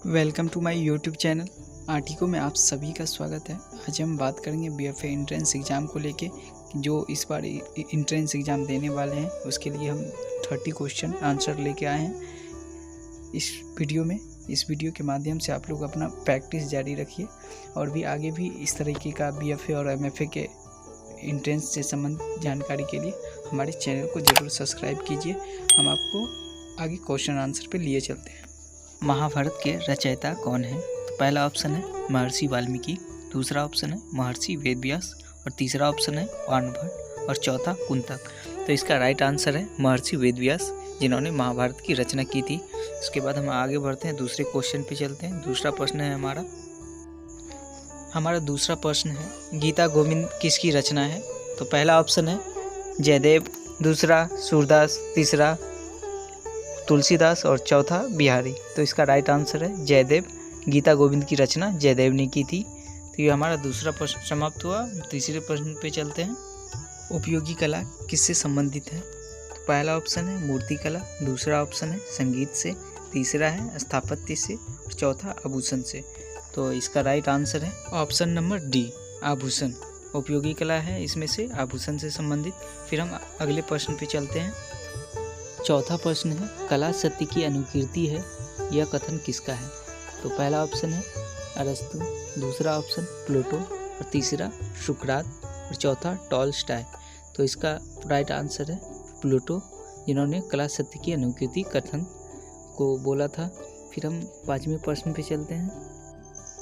Welcome to my YouTube channel आर्टिको में आप सभी का स्वागत है। आज हम बात करेंगे बीएफए एंट्रेंस एग्ज़ाम को लेके, जो इस बार एंट्रेंस एग्ज़ाम देने वाले हैं उसके लिए हम 30 क्वेश्चन आंसर लेके आए हैं इस वीडियो में। इस वीडियो के माध्यम से आप लोग अपना प्रैक्टिस जारी रखिए और भी आगे भी इस तरीके का बीएफए और एमएफए के एंट्रेंस से संबंधित जानकारी के लिए हमारे चैनल को ज़रूर सब्सक्राइब कीजिए। हम आपको आगे क्वेश्चन आंसर पे लिए चलते हैं। महाभारत के रचयिता कौन है? तो पहला ऑप्शन है महर्षि वाल्मीकि, दूसरा ऑप्शन है महर्षि वेदव्यास और तीसरा ऑप्शन है बाणभट्ट और चौथा कुंतक। तो इसका राइट आंसर है महर्षि वेदव्यास, जिन्होंने महाभारत की रचना की थी। उसके बाद हम आगे बढ़ते हैं, दूसरे क्वेश्चन पे चलते हैं। दूसरा प्रश्न है हमारा दूसरा प्रश्न है गीता गोविंद किसकी रचना है? तो पहला ऑप्शन है जयदेव, दूसरा सूरदास, तीसरा तुलसीदास और चौथा बिहारी। तो इसका राइट आंसर है जयदेव। गीता गोविंद की रचना जयदेव ने की थी। तो ये हमारा दूसरा प्रश्न समाप्त हुआ। तीसरे प्रश्न पे चलते हैं। उपयोगी कला किससे संबंधित है? तो पहला ऑप्शन है मूर्ति कला, दूसरा ऑप्शन है संगीत से, तीसरा है स्थापत्य से और चौथा आभूषण से। तो इसका राइट आंसर है ऑप्शन नंबर डी, आभूषण। उपयोगी कला है इसमें से आभूषण से संबंधित। फिर हम अगले प्रश्न पे चलते हैं। चौथा प्रश्न है कला सत्य की अनुकीर्ति है, यह कथन किसका है? तो पहला ऑप्शन है अरस्तु, दूसरा ऑप्शन प्लूटो और तीसरा सुकरात और चौथा टॉलस्टॉय। तो इसका राइट आंसर है प्लूटो, जिन्होंने कला सत्य की अनुकीर्ति कथन को बोला था। फिर हम पाँचवें प्रश्न पे चलते हैं।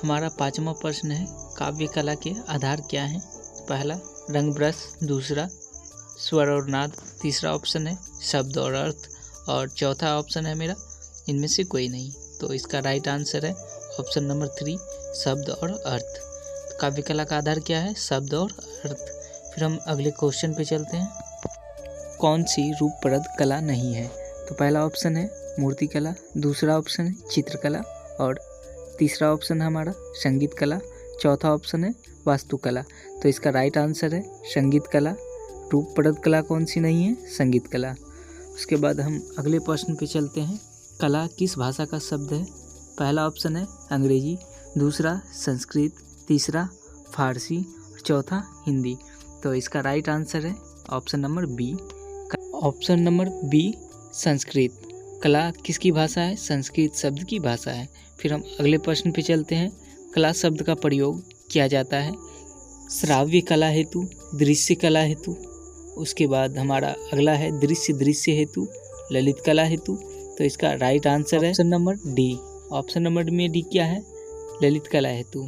हमारा पाँचवा प्रश्न है काव्य कला के आधार क्या हैं? पहला रंग ब्रश, दूसरा स्वर और नाद, तीसरा ऑप्शन है शब्द और अर्थ और चौथा ऑप्शन है मेरा इनमें से कोई नहीं। तो इसका राइट आंसर है ऑप्शन नंबर 3, शब्द और अर्थ। तो काव्य कला का आधार क्या है? शब्द और अर्थ। फिर हम अगले क्वेश्चन पे चलते हैं। कौन सी रूपप्रद कला नहीं है? तो पहला ऑप्शन है मूर्ति कला, दूसरा ऑप्शन है चित्रकला और तीसरा ऑप्शन है हमारा संगीत कला, चौथा ऑप्शन है वास्तुकला। तो इसका राइट आंसर है संगीत कला। रूपप्रद कला कौन सी नहीं है? संगीत कला। उसके बाद हम अगले प्रश्न पे चलते हैं। कला किस भाषा का शब्द है? पहला ऑप्शन है अंग्रेजी, दूसरा संस्कृत, तीसरा फारसी और चौथा हिंदी। तो इसका राइट आंसर है option number B, option number B Sanskrit. कला किसकी भाषा है? संस्कृत शब्द की भाषा है। फिर हम अगले प्रश्न पे चलते हैं। कला शब्द का प्रयोग किया जाता है श्राव्य कला हेतु, दृश्य कला हेतु। उसके बाद हमारा अगला है दृश्य हेतु, ललित कला हेतु। तो इसका राइट आंसर है option number D. Option number में डी क्या है? ललित कला हेतु।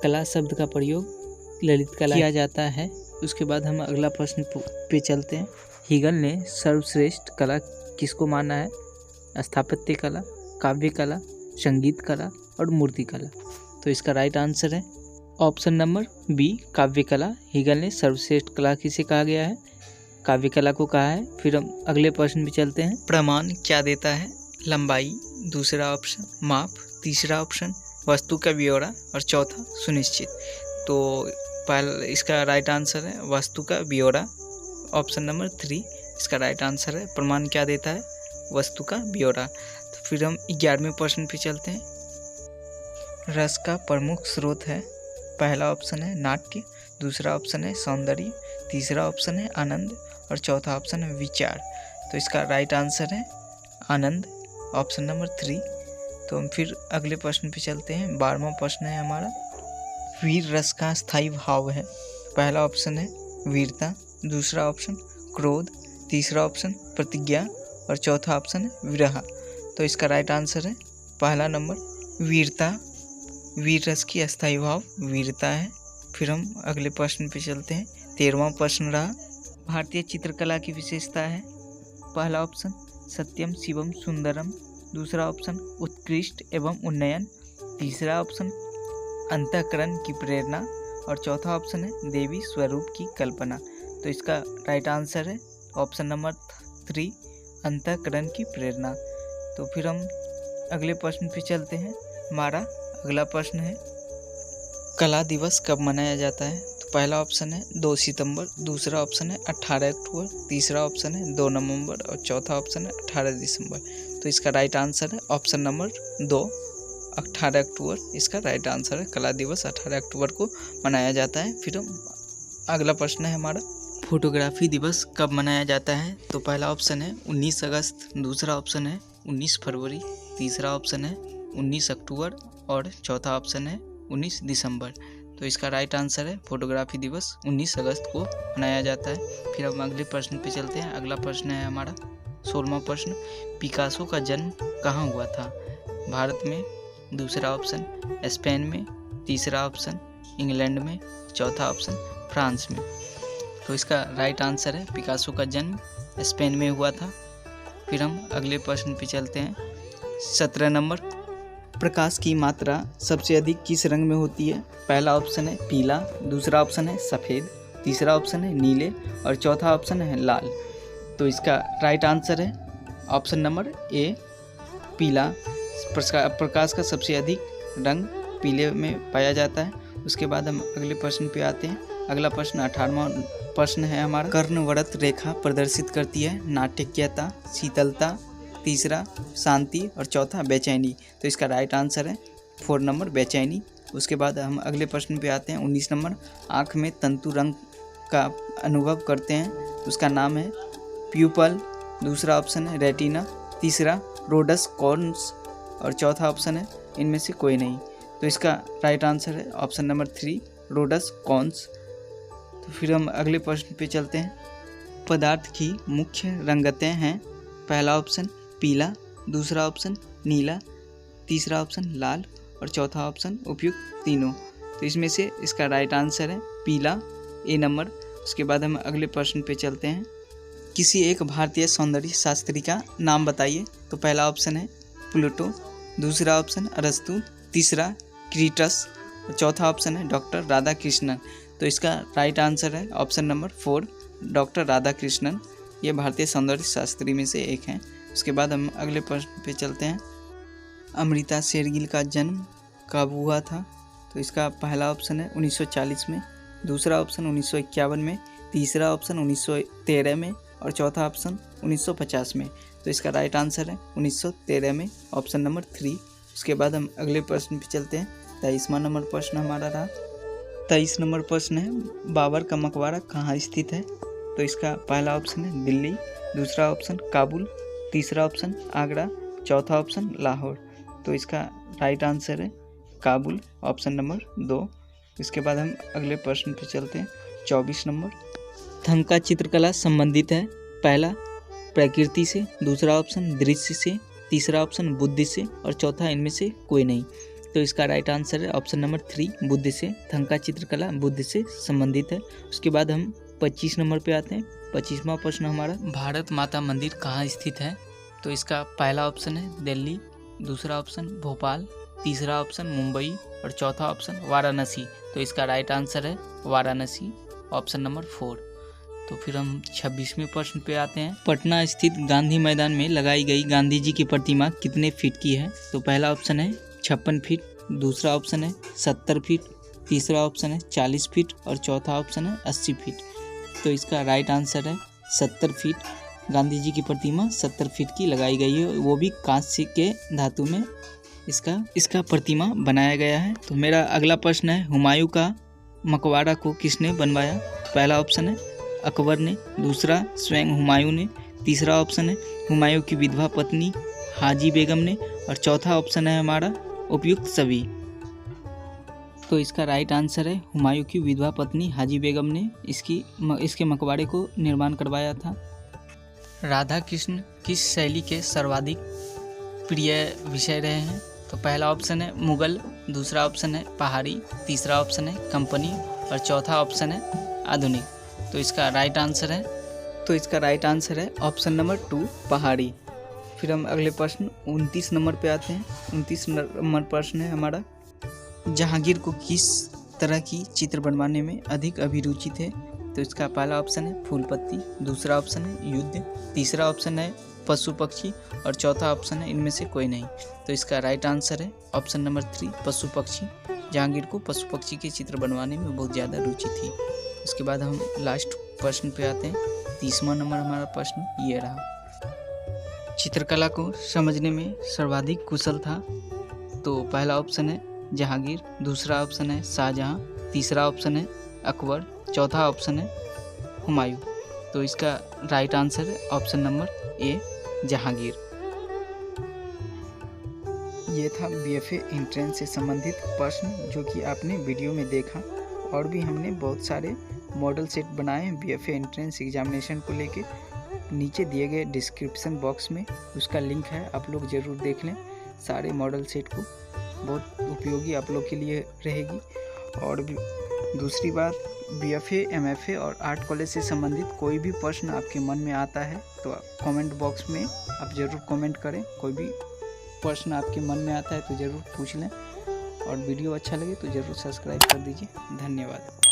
कला शब्द का प्रयोग ललित कला किया जाता है। उसके बाद हम अगला प्रश्न पे चलते हैं। हीगल ने सर्वश्रेष्ठ कला किसको माना है? स्थापत्य कला, काव्य कला, संगीत कला और मूर्ति कला। तो इसका राइट आंसर है ऑप्शन नंबर बी, काव्य कला। हीगल ने सर्वश्रेष्ठ कला किसे कहा गया है? काव्य कला को कहा है। फिर हम अगले प्रश्न पे चलते हैं। प्रमाण क्या देता है? लंबाई, दूसरा ऑप्शन माप, तीसरा ऑप्शन वस्तु का ब्यौरा और चौथा सुनिश्चित। तो पहला इसका राइट आंसर है वस्तु का ब्यौरा, ऑप्शन नंबर 3 इसका राइट आंसर है। प्रमाण क्या देता है? वस्तु का ब्यौरा। तो फिर हम 11वें प्रश्न पे चलते हैं। रस का प्रमुख स्रोत है? पहला ऑप्शन है नाट्य, दूसरा ऑप्शन है सौंदर्य, तीसरा ऑप्शन है आनंद और चौथा ऑप्शन है विचार। तो इसका राइट आंसर है आनंद, ऑप्शन नंबर 3। तो हम फिर अगले प्रश्न पे चलते हैं। 12वां प्रश्न है हमारा वीर रस का स्थायी भाव है? पहला ऑप्शन है वीरता, दूसरा ऑप्शन क्रोध, तीसरा ऑप्शन प्रतिज्ञा और चौथा ऑप्शन है विरह। तो इसका राइट आंसर है पहला नंबर वीरता। वीर रस की अस्थायी भाव वीरता है। फिर हम अगले प्रश्न पे चलते हैं। 13वां प्रश्न रहा भारतीय चित्रकला की विशेषता है? पहला ऑप्शन सत्यम शिवम सुंदरम, दूसरा ऑप्शन उत्कृष्ट एवं उन्नयन, तीसरा ऑप्शन अंतःकरण की प्रेरणा और चौथा ऑप्शन है देवी स्वरूप की कल्पना। तो इसका राइट आंसर है ऑप्शन नंबर 3, अंतःकरण की प्रेरणा। तो फिर हम अगले प्रश्न पे चलते हैं। हमारा अगला प्रश्न है कला दिवस कब मनाया जाता है? तो पहला ऑप्शन है 2 सितंबर, दूसरा ऑप्शन है 18 अक्टूबर, तीसरा ऑप्शन है 2 नवंबर और चौथा ऑप्शन है 18 दिसंबर। तो इसका राइट आंसर है ऑप्शन नंबर 2, 18 अक्टूबर इसका राइट आंसर है। कला दिवस 18 अक्टूबर को मनाया जाता है। फिर हम अगला प्रश्न है हमारा, फोटोग्राफी दिवस कब मनाया जाता है? तो पहला ऑप्शन है 19 अगस्त, दूसरा ऑप्शन है 19 फरवरी, तीसरा ऑप्शन है 19 अक्टूबर और चौथा ऑप्शन है 19 दिसंबर। तो इसका राइट आंसर है फोटोग्राफी दिवस 19 अगस्त को मनाया जाता है। फिर हम अगले प्रश्न पे चलते हैं। अगला प्रश्न है हमारा 16वां प्रश्न, पिकासो का जन्म कहाँ हुआ था? भारत में, दूसरा ऑप्शन स्पेन में, तीसरा ऑप्शन इंग्लैंड में, चौथा ऑप्शन फ्रांस में। तो इसका राइट आंसर है पिकासो का जन्म स्पेन में हुआ था। फिर हम अगले प्रश्न पे चलते हैं। 17 नंबर, प्रकाश की मात्रा सबसे अधिक किस रंग में होती है? पहला ऑप्शन है पीला, दूसरा ऑप्शन है सफ़ेद, तीसरा ऑप्शन है नीले और चौथा ऑप्शन है लाल। तो इसका राइट आंसर है ऑप्शन नंबर ए पीला। प्रकाश का सबसे अधिक रंग पीले में पाया जाता है। उसके बाद हम अगले प्रश्न पे आते हैं। अगला प्रश्न 18वां प्रश्न है हमारा, कर्णवृत्त रेखा प्रदर्शित करती है नाटकीयता, शीतलता, तीसरा शांति और चौथा बेचैनी। तो इसका राइट आंसर है 4 नंबर बेचैनी। उसके बाद हम अगले प्रश्न पे आते हैं। 19 नंबर, आँख में तंतु रंग का अनुभव करते हैं, उसका नाम है प्यूपल, दूसरा ऑप्शन है रेटिना, तीसरा रोडस कॉर्न्स और चौथा ऑप्शन है इनमें से कोई नहीं। तो इसका राइट आंसर है ऑप्शन नंबर 3 रोडस कॉर्न्स। तो फिर हम अगले प्रश्न पे चलते हैं। पदार्थ की मुख्य रंगतें हैं, पहला ऑप्शन पीला, दूसरा ऑप्शन नीला, तीसरा ऑप्शन लाल और चौथा ऑप्शन उपयुक्त तीनों। तो इसमें से इसका राइट आंसर है पीला, ए नंबर। उसके बाद हम अगले प्रश्न पे चलते हैं। किसी एक भारतीय सौंदर्य शास्त्री का नाम बताइए। तो पहला ऑप्शन है प्लूटो, दूसरा ऑप्शन अरस्तु, तीसरा क्रीटस और चौथा ऑप्शन है डॉक्टर राधा कृष्णन। तो इसका राइट आंसर है option number 4 doctor Radha Krishnan. ये भारतीय सौंदर्य शास्त्री में से एक हैं। उसके बाद हम अगले प्रश्न पे चलते हैं। अमृता शेरगिल का जन्म कब हुआ था? तो इसका पहला ऑप्शन है 1940 में, दूसरा ऑप्शन 1951 में, तीसरा ऑप्शन 1913 में और चौथा ऑप्शन 1950 में। तो इसका राइट आंसर है 1913 में, ऑप्शन नंबर 3। उसके बाद हम अगले प्रश्न पे चलते हैं। 23वां नंबर प्रश्न हमारा रहा। 23 नंबर प्रश्न है, बाबर का मकबरा कहाँ स्थित है? तो इसका पहला ऑप्शन है दिल्ली, दूसरा ऑप्शन काबुल, तीसरा ऑप्शन आगरा, चौथा ऑप्शन लाहौर। तो इसका राइट आंसर है काबुल, ऑप्शन नंबर 2। इसके बाद हम अगले प्रश्न पे चलते हैं। 24 नंबर, थंग का चित्रकला संबंधित है, पहला प्रकृति से, दूसरा ऑप्शन दृश्य से, तीसरा ऑप्शन बुद्धि से और चौथा इनमें से कोई नहीं। तो इसका राइट आंसर है ऑप्शन नंबर 3 बुद्धि से। थंग का चित्रकला बुद्धि से संबंधित है। उसके बाद हम 25 नंबर पे आते हैं। 25वां प्रश्न हमारा, भारत माता मंदिर कहाँ स्थित है? तो इसका पहला ऑप्शन है दिल्ली, दूसरा ऑप्शन भोपाल, तीसरा ऑप्शन मुंबई और चौथा ऑप्शन वाराणसी। तो इसका राइट आंसर है वाराणसी, ऑप्शन नंबर 4। तो फिर हम 26वें प्रश्न पे आते हैं। पटना स्थित गांधी मैदान में लगाई गई गांधी जी की प्रतिमा कितने फीट की है? तो पहला ऑप्शन है 56 फीट, दूसरा ऑप्शन है 70 फीट, तीसरा ऑप्शन है 40 फीट और चौथा ऑप्शन है 80 फीट। तो इसका राइट आंसर है 70 फीट। गांधी जी की प्रतिमा 70 फीट की लगाई गई है, वो भी कांस्य के धातु में इसका प्रतिमा बनाया गया है। तो मेरा अगला प्रश्न है, हुमायूं का मकबरा को किसने बनवाया? पहला ऑप्शन है अकबर ने, दूसरा स्वयं हुमायूं ने, तीसरा ऑप्शन है हुमायूं की विधवा पत्नी हाजी बेगम ने और चौथा ऑप्शन है हमारा उपयुक्त सभी। तो इसका राइट आंसर है हुमायूं की विधवा पत्नी हाजी बेगम ने इसके मकबरे को निर्माण करवाया था। राधा कृष्ण किस शैली के सर्वाधिक प्रिय विषय रहे हैं? तो पहला ऑप्शन है मुगल, दूसरा ऑप्शन है पहाड़ी, तीसरा ऑप्शन है कंपनी और चौथा ऑप्शन है आधुनिक। तो इसका राइट आंसर है ऑप्शन नंबर 2 पहाड़ी। फिर हम अगले प्रश्न 29 नंबर पे आते हैं। 29 नंबर प्रश्न है हमारा, जहांगीर को किस तरह की चित्र बनवाने में अधिक अभिरुचि थे? तो इसका पहला ऑप्शन है फूल पत्ती, दूसरा ऑप्शन है युद्ध, तीसरा ऑप्शन है पशु पक्षी और चौथा ऑप्शन है इनमें से कोई नहीं। तो इसका राइट आंसर है ऑप्शन नंबर 3 पशु पक्षी। जहांगीर को पशु पक्षी के चित्र बनवाने में बहुत ज़्यादा रुचि थी। उसके बाद हम लास्ट प्रश्न पे आते हैं। 30वां नंबर हमारा प्रश्न ये रहा, चित्रकला को समझने में सर्वाधिक कुशल था तो पहला ऑप्शन है जहांगीर, दूसरा ऑप्शन है शाहजहां, तीसरा ऑप्शन है अकबर, चौथा ऑप्शन है हुमायूं। तो इसका राइट आंसर है ऑप्शन नंबर ए जहांगीर। ये था बीएफए एंट्रेंस से संबंधित प्रश्न जो कि आपने वीडियो में देखा। और भी हमने बहुत सारे मॉडल सेट बनाए हैं बीएफए एंट्रेंस एग्जामिनेशन को लेके। नीचे दिए गए डिस्क्रिप्शन बॉक्स में उसका लिंक है, आप लोग ज़रूर देख लें सारे मॉडल सेट को, बहुत उपयोगी आप लोग के लिए रहेगी। और भी दूसरी बात, बीएफए, एमएफए और आर्ट कॉलेज से संबंधित कोई भी प्रश्न आपके मन में आता है तो कमेंट बॉक्स में आप ज़रूर कमेंट करें। कोई भी प्रश्न आपके मन में आता है तो ज़रूर पूछ लें। और वीडियो अच्छा लगे तो ज़रूर सब्सक्राइब कर दीजिए। धन्यवाद।